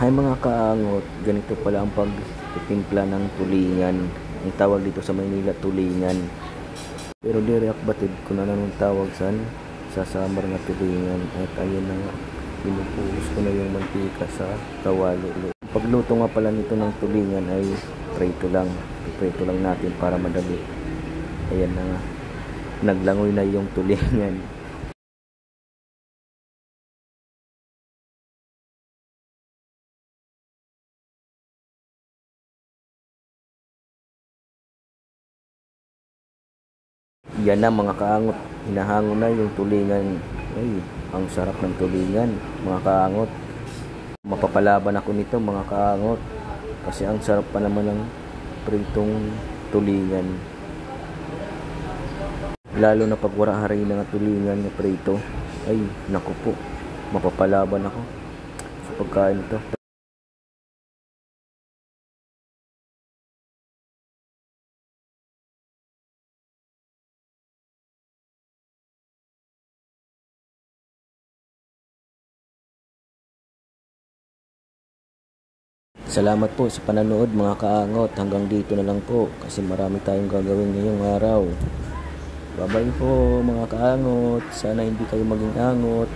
Hay mga kaangot, ganito pala ang pagtitimpla ng tulingan. Ang tawag dito sa Maynila, tulingan. Pero diri batid ko na nang tawag sa samar nga tulingan. At ayun na nga, pinupuhos ko na yung mantika sa kawali. Pagluto nga pala nito ng tulingan ay prito lang. Prito lang natin para madali. Ayan na nga, naglangoy na yung tulingan. Yan na mga kaangot, hinahango na yung tulingan. Ay, ang sarap ng tulingan mga kaangot. Mapapalaban ako nito mga kaangot. Kasi ang sarap pa naman ng pritong tulingan. Lalo na pag wala haray na tulingan na prito. Ay, naku po, mapapalaban ako sa pagkain ito. Salamat po sa pananood mga kaangot. Hanggang dito na lang po kasi marami tayong gagawin ngayong araw. Bye-bye po mga kaangot. Sana hindi kayo maging angot.